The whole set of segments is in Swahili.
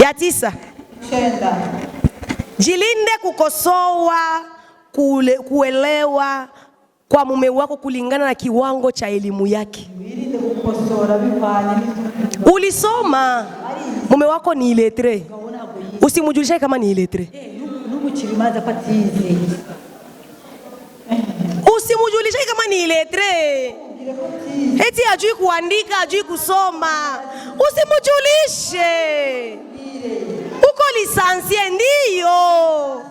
Ya 9. Jilinde kukosoa, kuelewa kwa mume wako kulingana na kiwango cha elimu yake. Ulisoma, mume wako ni iletre, usimujulishe kama ni iletre. Usimujulishe kama ni iletre. Eti ajui kuandika, ajui kusoma. Usimujulishe. Uko lisansie ndiyo.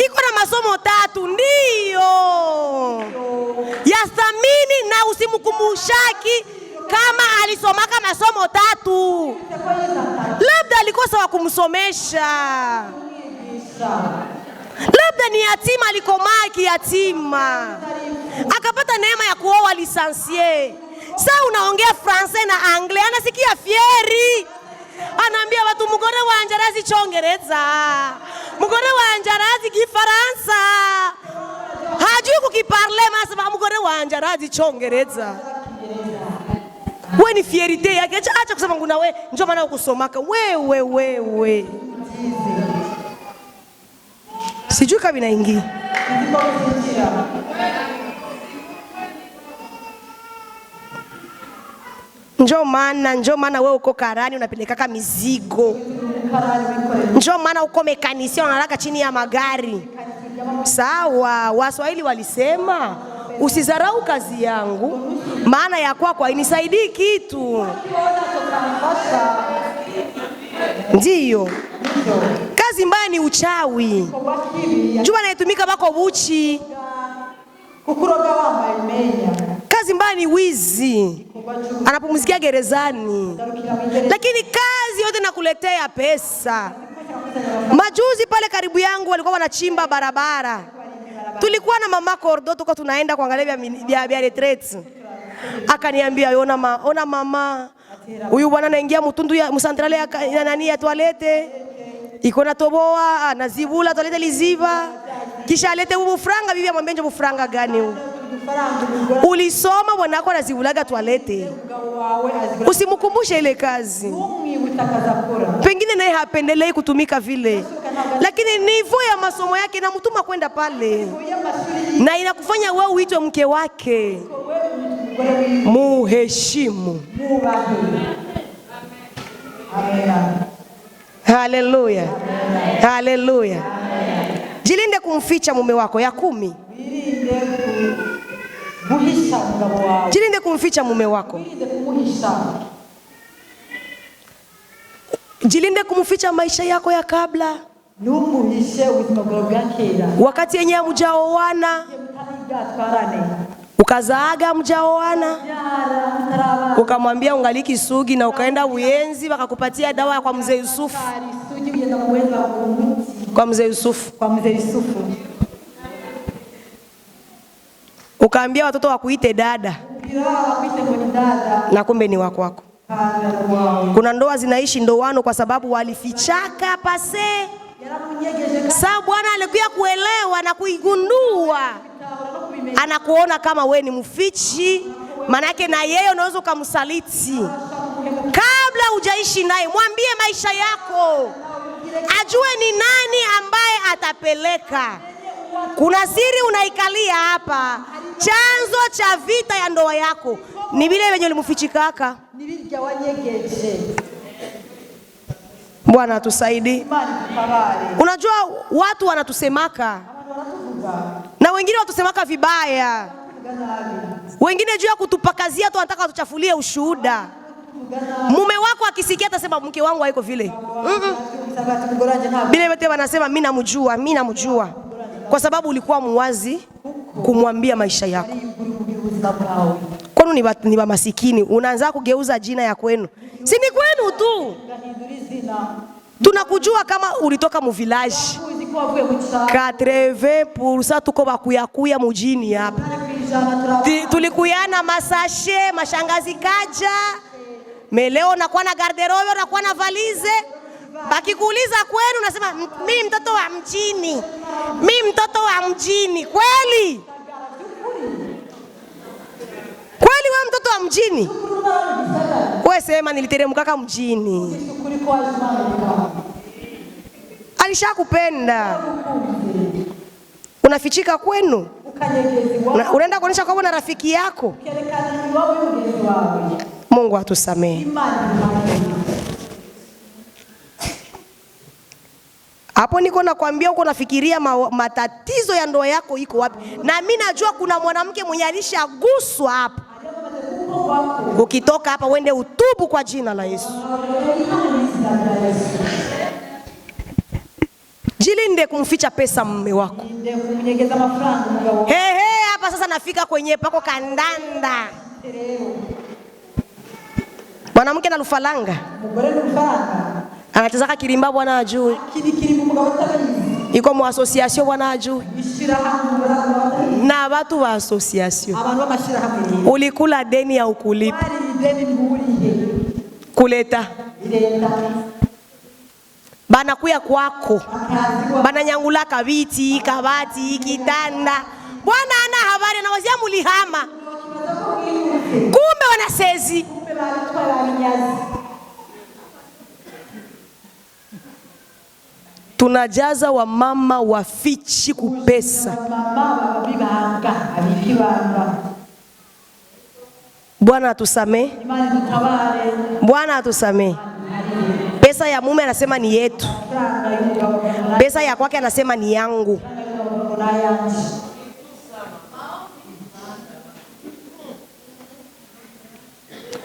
Iko na masomo 3 ndiyo. Yasamini na usimukumushaki kama alisomaka masomo 3. Labda alikosa wa kumsomesha. Labda ni yatima, alikomaa kiyatima. Akapata neema ya kuoa lisansie. Sasa unaongea Francais na Anglais, anasikia fieri. Anaambia watu mugore wanje arazi Chongereza. Mugore wanje arazi Kifaransa. Hajui kukiparle masaba mugore wanje arazi Chongereza. Wewe ni fierite yake. Acha kusema nguna wewe njoo maana ukusomaka. Wewe. Sijui kama inaingia. Njoo maana wewe uko karani unapeleka mizigo. Njoo maana uko mekanisia unalaka chini ya magari. Sawa, Waswahili walisema usidharau kazi yangu, maana ya kwako hainisaidii kitu. Ndiyo. Kazi mbaya ni uchawi. Juma naitumika bako buchi. Kazi mbaya ni wizi. Anapumzikia gerezani. Lakini kazi yote nakuletea pesa. Majuzi pale karibu yangu walikuwa wanachimba barabara. Tulikuwa na mama Kordo tuko tunaenda kuangalia vya retreat. Akaniambia ona mama, huyu bwana anaingia mtundu ya msantrale ya nani ya toilette. Iko na toboa, anazibula toilette liziva. Kisha alete ubufranga, bibi amwambie nje bufranga gani huu? Ulisoma bwanako anazibulaga toilette. Usimkumbushe ile kazi. Pengine naye hapendelei kutumika vile. Lakini nivo ya masomo yake na mtuma kwenda pale. Na inakufanya wewe uitwe mke wake. Muheshimu. Haleluya. Haleluya. Jilinde kumficha mume wako. Ya 10. Jilinde kumficha mume wako. Jilinde kumficha maisha yako ya kabla. Wakati yenye mjaoana, ukazaaga mjaoana, ukamwambia ungaliki sugi na ukaenda Uyenzi wakakupatia dawa kwa mzee Yusufu. Kwa mzee Yusufu. Ukaambia watoto wakuite dada. Na kumbe ni wako wako. Kuna ndoa zinaishi ndoano kwa sababu walifichaka pase. Sasa bwana alikuja kuelewa na kuigundua. Anakuona kama we ni mfichi, manake na yeye unaweza kumsaliti. Kabla hujaishi naye, mwambie maisha yako. Ajue ni nani ambaye atapeleka. Kuna siri unaikalia hapa. Chanzo cha vita ya ndoa yako ni vile wenye ulimfichikaka. Bwana tusaidie. Unajua watu wanatusemaka. Na wengine watusemaka vibaya. Wengine juu ya kutupakazia tu wanataka watuchafulie ushuhuda. Mume wako akisikia atasema mke wangu haiko vile. Bila yote wanasema mimi namjua. Kwa sababu ulikuwa muwazi kumwambia maisha yako. Kwani ni ba masikini, unaanza kugeuza jina ya kwenu. Si ni kwenu tu. Tunakujua kama ulitoka mu village. 80% tuko bakuyakuya mjini hapa. Tulikuyana masashe, mashangazi kaja. Meleo nakuwa na garderobe, nakuwa na valize. Bakikuuliza kwenu unasema mimi mtoto wa mjini. Mimi mtoto wa mjini. Kweli? Kweli wewe mtoto wa mjini? Wewe sema niliteremka mjini. alishakupenda. Unafichika kwenu, unaenda kuonesha kwa rafiki yako. Mungu atusamehe. Hapo niko nakwambia uko nafikiria matatizo ya ndoa yako iko wapi. Na mimi najua kuna mwanamke mwenye alishaguswa hapa. Ukitoka hapa uende utubu kwa jina la Yesu. Jilinde kumficha pesa mume wako. Hapa sasa nafika kwenye pako kandanda. Mwanamke na lufalanga. Anatazaka kilimba bwana ajui. Iko mu association bwana ajui. Na watu wa association. Ulikula deni ya ukulipa. Kuleta. Bana kuya kwako. Bana nyangula kabiti, kabati, kitanda. Bwana ana habari na wazia mulihama. Kumbe wanasezi. Tunajaza wa mama wafichi kupesa. Bwana atusamee. Bwana atusamee. Pesa ya mume anasema ni yetu. Pesa ya kwake anasema ni yangu.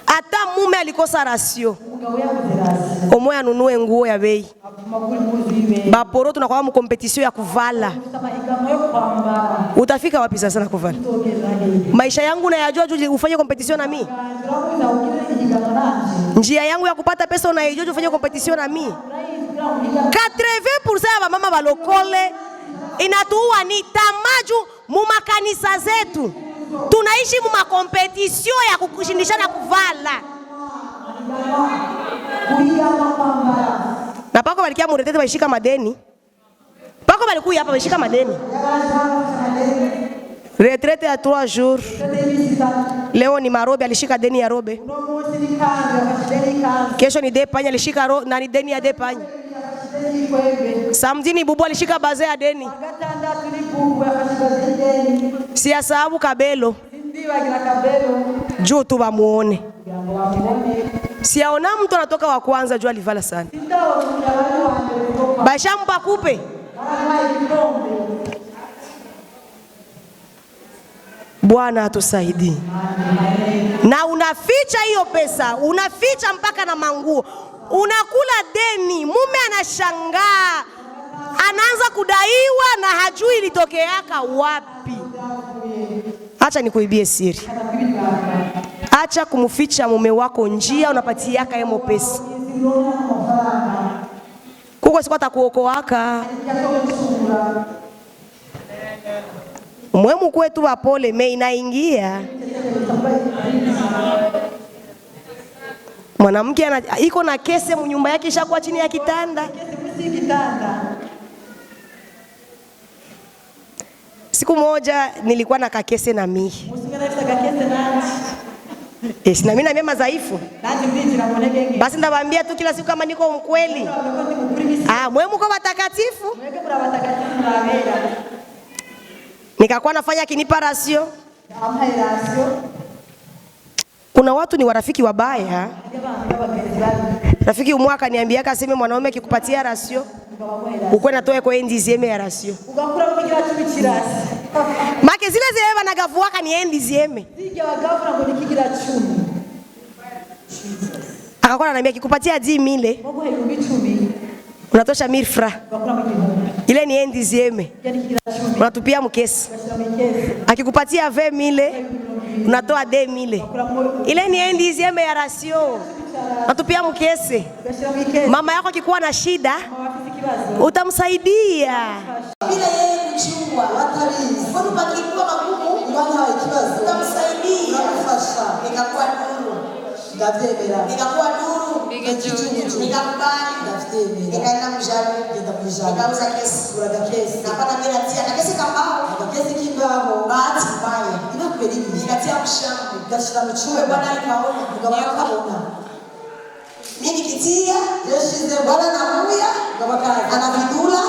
Ata mume alikosa rasio. Omo ya nunue nguo ya bei. Baporo tunakuwa mu competition ya kuvala. Utafika wapi sasa na kuvala? Maisha yangu na yajua juu ufanye competition na mimi. Njia yangu ya kupata pesa unayojua juu ufanye competition na mimi. 80% ya mama balokole inatuua ni tamaju mu makanisa zetu. Tunaishi mu makompetition ya kukushindishana kuvala. Na pako balikia muretete balishika madeni. Pako balikuya hapa balishika madeni. Retraite ya 3 jours. Leo ni marobe alishika deni ya robe. Kesho ni depanya alishika na ni deni ya depanya. Samedi ni bubu alishika baze ya deni. Si asabu kabelo. Juu tu bamuone. Si aona mtu anatoka wa kwanza juu alivala sana. Basha mpa kupe. Bwana atusaidie. Na unaficha hiyo pesa, unaficha mpaka na manguo. Unakula deni, mume anashangaa. Anaanza kudaiwa na hajui ilitokeaka wapi. Acha nikuibie siri. Acha kumficha mume wako njia unapatiaka yemo pesa. Kuko siku atakuokoaka. Mwemu kwetu wa pole me inaingia. Mwanamke iko na kese mnyumba yake ishakuwa chini ya kitanda. Siku moja nilikuwa na kakese na mimi. Na mimi na mema dhaifu. Basi ndawaambia tu kila siku kama niko mkweli. Mwemu kwa watakatifu. Nikakuwa nafanya kinipa rasio. Kuna watu ni warafiki wabaya. Rafiki umwaka niambia akaseme mwanaume akikupatia rasio ukwe natoe kwa ndizieme ya rasio. Make zile zile wanagavuaka ni ndizieme. Akakuwa ananiambia akikupatia 10,000 unatosha 1000 francs. Ile ni ndizieme. Unatupia mkesi. Akikupatia 20,000 unatoa 2,000. Ile ni ndizieme ya rasio. Unatupia mkesi. Mama yako akikuwa na shida utamsaidia. Bila yeye kuchungwa watalizi. Kwa bakikuwa magumu ndani ya kibazo. Utamsaidia kufasha. Nikakuwa nuru. Ndavebera. Nikakuwa nuru. Nikakubali. Nikaenda mjani. Nikauza kesi. Kuraga kesi. Napata bila tia. Na kesi kambao. Na kesi kimbao. Bahati mbaya. Inakweli. Nikatia mshambu. Nikashika mchumba. Bwana nikaona. Nikaona. Mimi kitia. Yeshi ze bwana na muya. Ana vidula.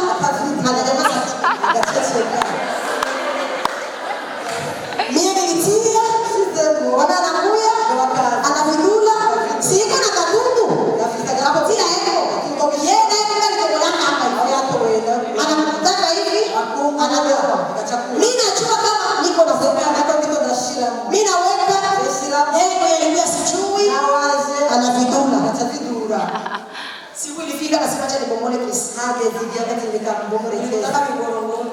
hageze igihe agategeka mbomoreke nataka migorongoro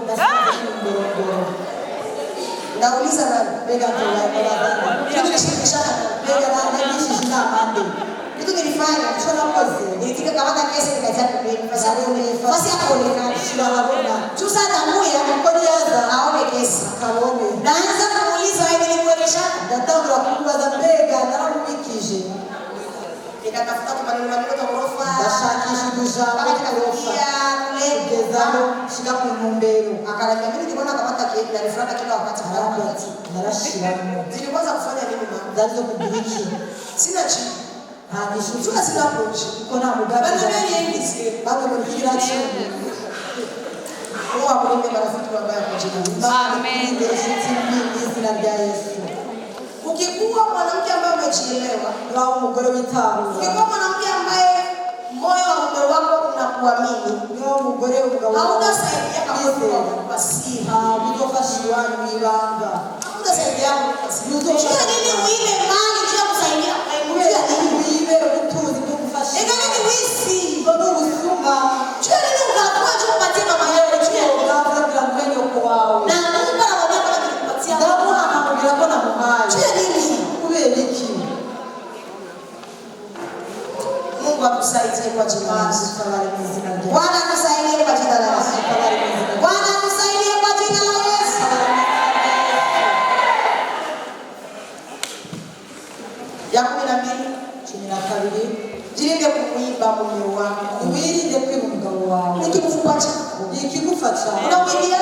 nauliza na bega kitu nilishirikishana bega na nilishirikisha na mande kitu nilifanya chona kozi nilitika kamata kesi nikaja pembeni fasi hapo onekana shida habona tusa tamuya mkoniaza aone kesi kaone naanza kumuuliza wewe nilikuelesha ndatanga kubwa za bega na rumikije nikatafuta kwa maneno ya ghorofa ndashakisha kujana ghorofa kugezano shika ku mumbero akarambia mimi niliona kamata kesi na rifrana kila wakati haraka narashira zilianza kufanya nini mama ndazo kubiriki sina chini nishuka sina approach kona mugabe bana yengi bado mkira chini kwa kulimba marafiki wabaya kwa jina amen ndio jina la Yesu. Ukikuwa mwanamke ambaye umejielewa au mgore witaro ukikuwa mwanamke ambaye moyo wa mume wako unakuamini au mgore ugawa hautasaidia kabisa basi utofashiwa ibanga hautasaidia basi utofashiwa nini uibe mali je kusaidia kuimbia uibe utuzi kufashiwa nini wisi ndio usuma je nini unakuwa je upatie mama yako je ugawa kwa mwenye kwao na Mungu anakuambia kama nikupatia Mungu anakuambia kwa na muhali je nini kubeliki Mungu akusaidie kwa jina la Yesu. Bwana akusaidie kwa jina la Yesu. Bwana akusaidie kwa jina la Yesu. Ya 12 chini na kabili jilinde kumuiba mume wako. Uwilinde kwiba umugabo wawe. Nikikufa chako. Nikikufa chako. Unamwibia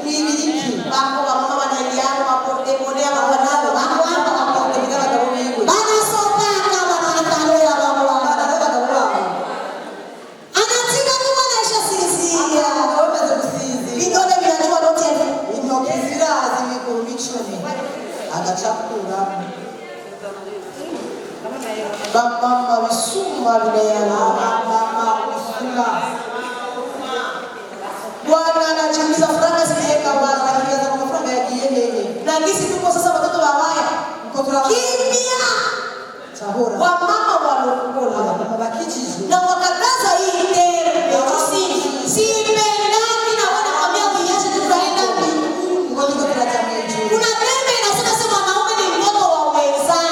mwibiriki. Bako mama wanaingia mapote modea wanao. Bako hapa mapote bila kabo wiwe. Bana soka kama wanataloa baba wangu. Anatika kama naisha sisia. Naomba kusizi. Vidole vinajua dote. Inokizira azimikurumichoni. Agachakura. Mama wisuma vinayana mama wisuma Bwana anajiuliza franga zimeweka Bwana anajiuliza kama franga ya kienyeji na kisi tuko sasa watoto wabaya kimya tabora wa mama walokuona mama bakijiji na wakataza hii tendo sipendani na wana kwambia uiache tukaenda mbinguni ngoja tunatamia juu kuna tembe inasema sema wanaume ni mtoto wa mwenzao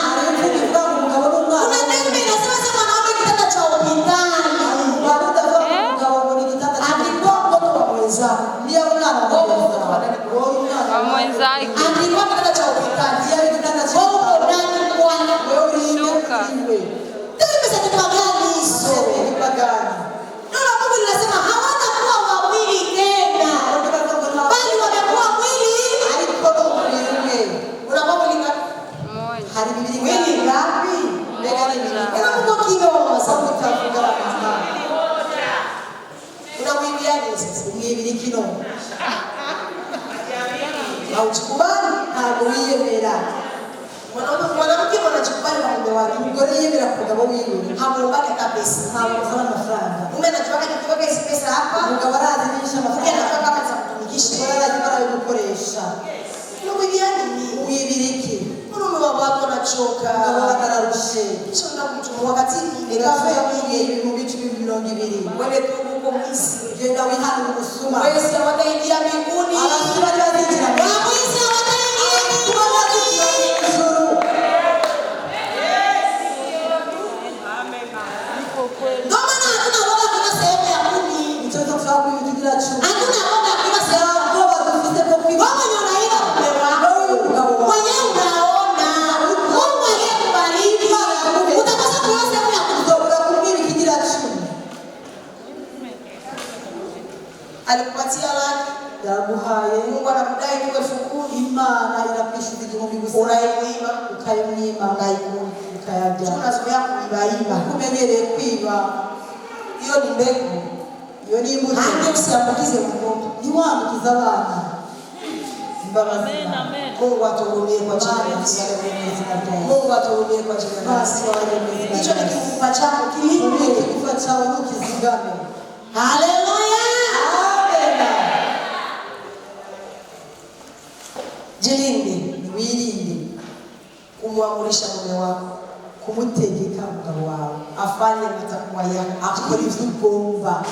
Hauchukubali hakuiyemera mwanamke anachukubali kwa mume wake mgore yemera kugabo wiwe hamumbake kabisa hamufana mafaranga mume anataka kutoka hizo pesa hapa mugabarazi nisha mafaranga anataka kama za kutumikisha barazi para kukoresha n'ubigiyani uyibiriki mume wa watu anachoka atararushe kisha ndakumtuma wakati ikafa ya mwingi mu bicu 200 wale tu uko misi genda wihana kusuma wezi wataingia mbinguni anasema lazima wamwisi wataingia mbinguni amen ndio maana hatuna roho kwa sehemu ya kumi mtoto kwa sababu yukigira chuo hatuna roho kwa sehemu roho tufite kwa kumi wewe unaiba kupewa mwenyewe unaona Mungu aliyekubariki utapaswa kuwa sehemu ya kutoka kumi yukigira chuo alikupatia laki yaguhaye Mungu anakudai kwa 10,000 imana inapisha igihumbi gusa urayimwiba ukayimwima ukayabya tunazoea kuiba kumenyereye kwiba hiyo ni mbegu hiyo ni imbuto ndio usiambukize mtoto ni waambukiza abana amen amen Mungu atuhurumie kwa jina la Yesu Mungu atuhurumie kwa jina la Yesu hicho ni kifupa chako kilinde kifupa chako ukizigame haleluya jilinde wirinde kumwamurisha mume wako kumutegeka mugabo wawe afanye matakuwa yako akora ivyo ugomba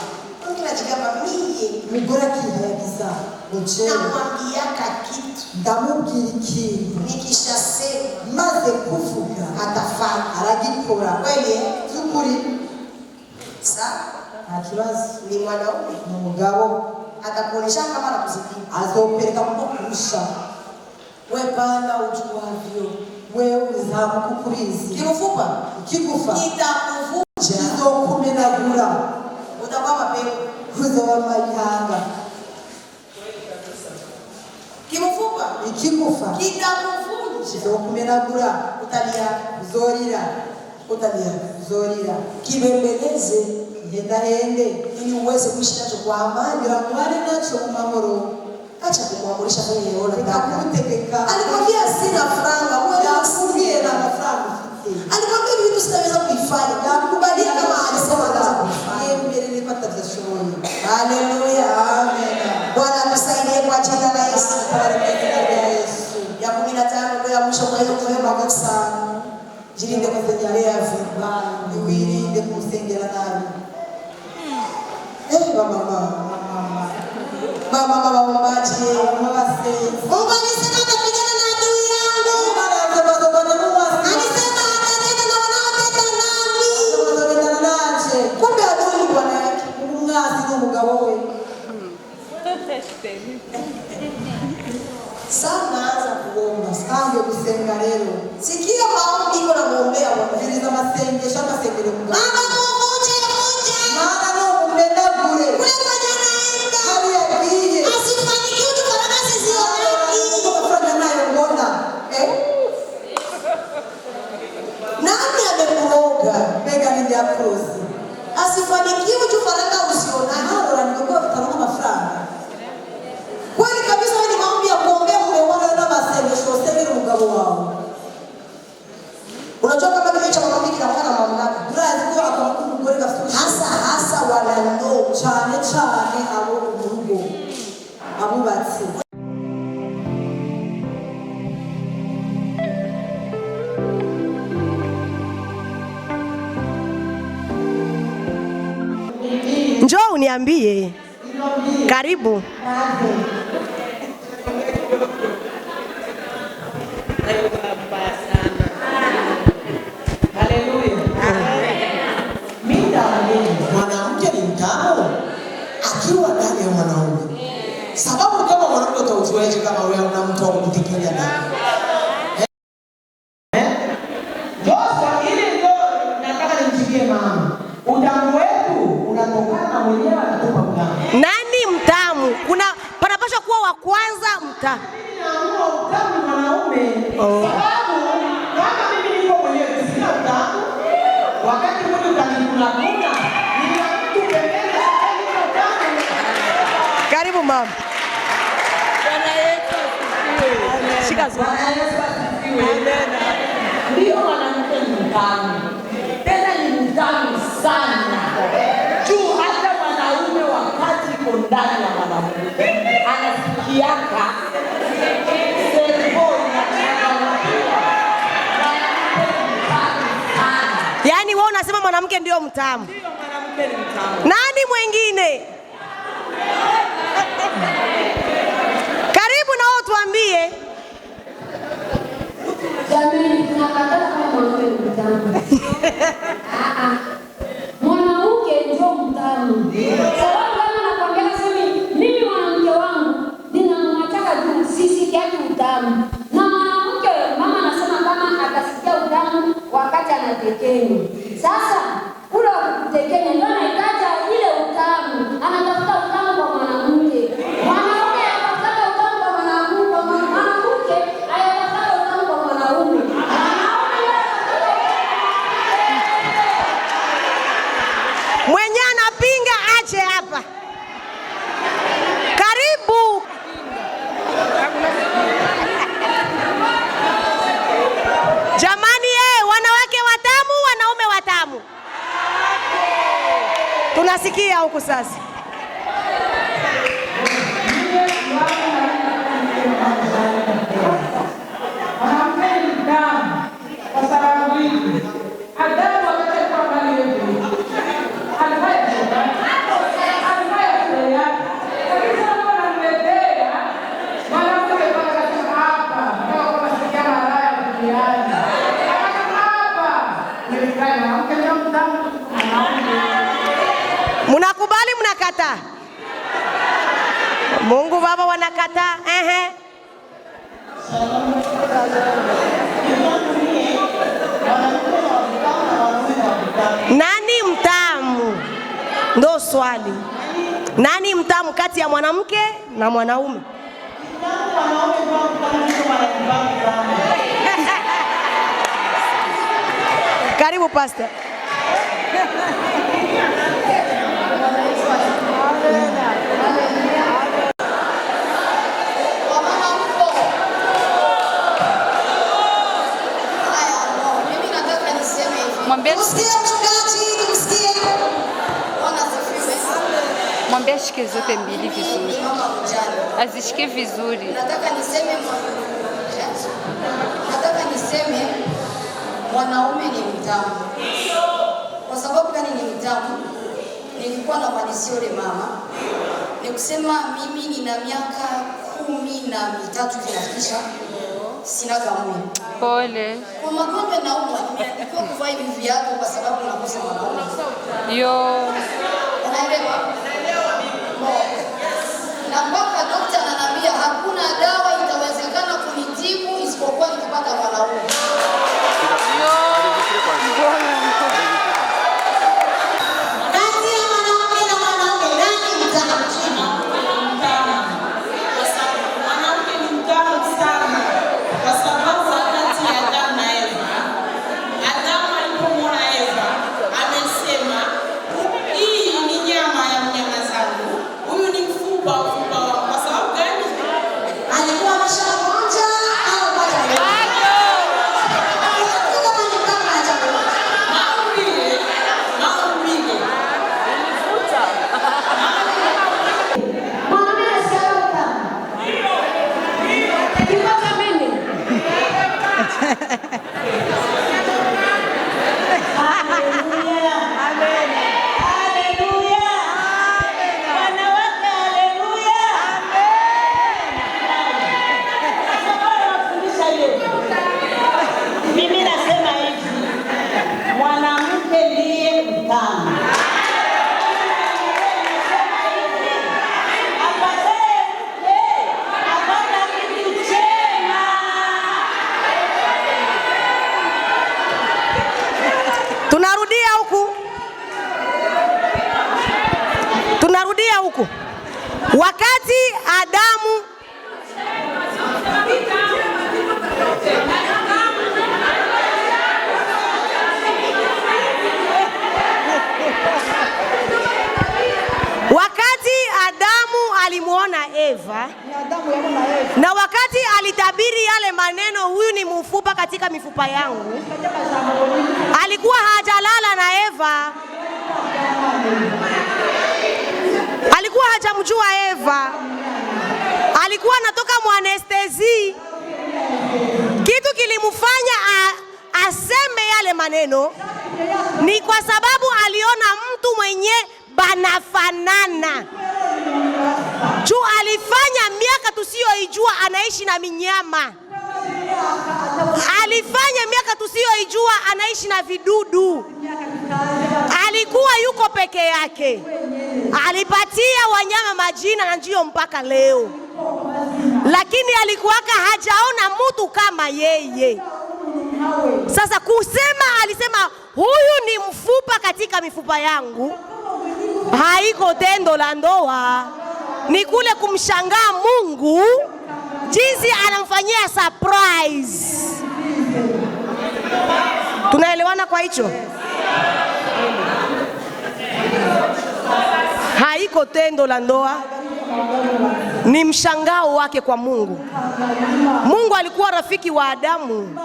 akajigamba mie umugore akihayagiza namwambiaka kitu ndamubwira ikintu nikishasema maze kuvuga atafanya aragikora kweli by'ukuri nta kibazo ni mwanaume ni umugabo atakuonesha kama anakuzidi azopeleka kukurusha we bana ujuavyo wewe uzamukukurizi kirufupa kigufa kitakuvunja kizokumenagura utakuwa mapepo kuzoba mayihanga kimufupa ikigufa kitakuvunja kizokumenagura utalia zorira utalia zorira kibembeleze hendahende ili uweze kuishi nacho kwa amani na kuhali nacho kwa mahoro. Acha kumwamurisha kwenye yola nikakutegeka. Alikwambia sina franga, wewe usiye na franga. Alikwambia vitu sitaweza kuifanya. Nakubalia kama alisema lazima kufanya. Yeye mbele nilipata tashauri. Haleluya. Amen. Bwana tusaidie kwa jina la Yesu. Yesu. Ya 15 ndio ya mwisho kwa hiyo kwa sana. Jilinde kwa kujalea vibali. Uirinde kumsengera nani. Mama maji mwase Mungu alisema atapigana na adui yangu. Alisema atatenda na wanaotenda nami. Kumbe adui bwana yake mngasi na mugabo we sana za kuomba sango kusenga leo. Sikia maombi iko na muombea Bwana. Viliza masenge shaka sengele mugabo. Asifanikiwe tu faraka usiona hapo ningekuwa vitarona mafranga. Kweli kabisa ni maombi ya kuombea umeona na masengesho sengero mugabo wao. Unajua kama kile cha maombi kinafanya mamlaka. Ndio kwa akamkumu gore kafushi. Hasa wanando cyane abo urugo. Abubatsi. Njoo uniambie. Karibu. Haleluya. Mwanamke ni mtamu akiwa ndani ya mwanaume. Sababu kama mwanamke utaujweje kama wewe una mtu wa kukutekelea ndani? Nani mtamu? Kuna panapaswa kuwa wa kwanza mtamu. Mtamu mwanaume. Sababu kama mimi niko mwenyewe sina mtamu. Wakati mmoja utanikuna nina mtu pembeni sasa mtamu. Karibu mama. Bwana Yesu asifiwe. Shika zako. Bwana Yesu asifiwe. Amen. Ndio mwanamke ni mtamu. Tena ni mtamu sana. Juu hata mwanaume wakati iko ndani ya mwanamke anasikiaka servo Yaani wewe unasema mwanamke ndio mtamu. ndio mwanamke ni mtamu. Nani mwingine? Karibu na wewe tuambie. Jamani tunakataa kama mwanamke ni mtamu. Mwanamke ndio mtamu. Sababu kama nakwambia sema mimi mwanamke wangu ninamwataka tu sisi yake utamu. Na mwanamke mama anasema kama atasikia utamu wakati anatekenya. Sasa kule kutekenya ndio anahitaji ile utamu. Anatafuta utamu kwa mwanamke. Mwanamke anatafuta utamu kwa mwanamke, mwanamke anatafuta utamu kwa mwanaume. Mwenye anapinga aje hapa. Karibu. Jamani wanawake watamu, wanaume watamu. Tunasikia huku sasa. Kwa sababu hii Adamu wakati kwa mbali yetu alifanya wanakataa. Mungu Baba wanakataa. Nani mtamu? Ndo swali. Nani mtamu kati ya mwanamke na mwanaume? Karibu pastor. Mwambie ashike zote mbili vizuri. Azishike vizuri. Nataka niseme mwanaume ni mtamu. Kwa sababu gani ni mtamu? Nilikuwa na mwadisio le mama. Nikusema mimi nina miaka 13 vinafikisha. Sina kamwe. Pole. Kwa magonjwa naumwa, nimeandikwa kuvaa hivi viatu kwa sababu nakosa mwanaume. Yo. Unaelewa? Na mpaka daktari ananiambia hakuna dawa itawezekana kunitibu isipokuwa nikipata mwanaume. Tunarudia huku. Wakati Adamu alimuona Eva na wakati alitabiri yale maneno, huyu ni mfupa katika mifupa yangu, alikuwa hajalala na Eva, alikuwa hajamjua Eva, alikuwa anatoka mwanestezi. Kitu kilimfanya aseme yale maneno ni kwa sababu aliona mtu mwenye banafanana. Juu alifanya miaka tusiyoijua anaishi na minyama. Alifanya miaka tusiyoijua anaishi na vidudu. Alikuwa yuko peke yake. Alipatia wanyama majina na ndio mpaka leo. Lakini alikuwaka hajaona mtu kama yeye. Sasa alisema huyu ni mfupa katika mifupa yangu. Haiko tendo la ndoa. Ni kule kumshangaa Mungu jinsi anamfanyia surprise. Tunaelewana kwa hicho? Haiko tendo la ndoa, ni mshangao wake kwa Mungu. Mungu alikuwa rafiki wa Adamu,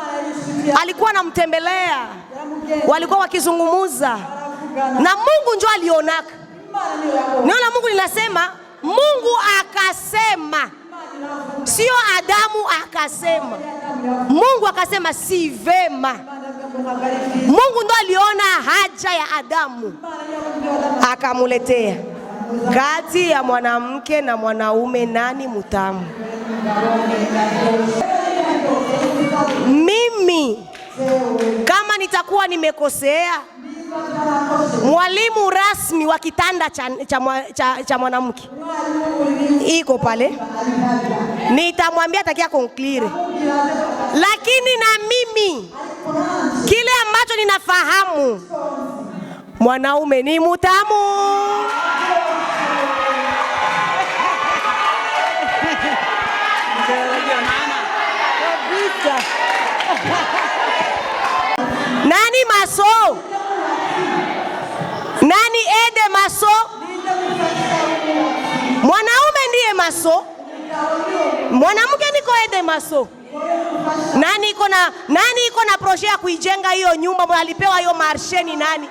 alikuwa anamtembelea, walikuwa wakizungumuza na Mungu ndio alionaka. Neno la Mungu linasema Mungu akasema, sio Adamu akasema. Mungu akasema si vema. Mungu ndo aliona haja ya Adamu akamuletea. Kati ya mwanamke na mwanaume nani mtamu? Mimi kama nitakuwa nimekosea, mwalimu rasmi wa kitanda cha mwanamke iko pale, nitamwambia atakia conclure. Lakini na mimi kile ambacho ninafahamu, mwanaume ni mutamu. Nani maso? Nani ede maso? Mwanaume ndiye maso. Mwanamke niko ede maso. Nani iko na projet ya kuijenga hiyo nyumba? Alipewa hiyo marsheni nani?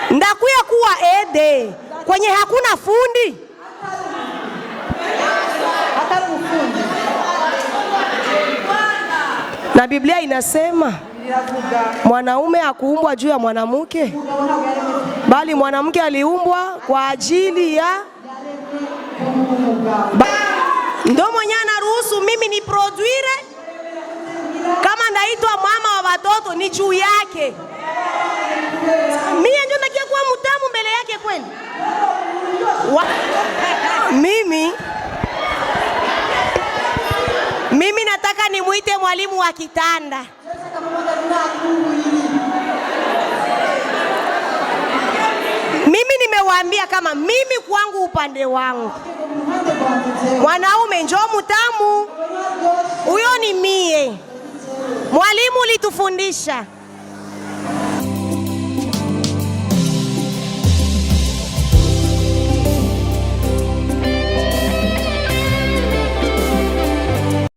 Ndakuya kuwa ede kwenye hakuna fundi. Na Biblia inasema mwanaume hakuumbwa juu ya mwanamke, bali mwanamke aliumbwa kwa ajili ya ndo mwenye anaruhusu mimi ni produire. Kama ndaitwa mama wa watoto ni juu yake. Mimi ndio nakia kuwa mtamu mbele yake kweli. Mimi nataka nimuite mwalimu wa kitanda. Mimi nimewaambia kama mimi kwangu upande wangu mwanaume njoo mutamu, huyo ni mie. Mwalimu litufundisha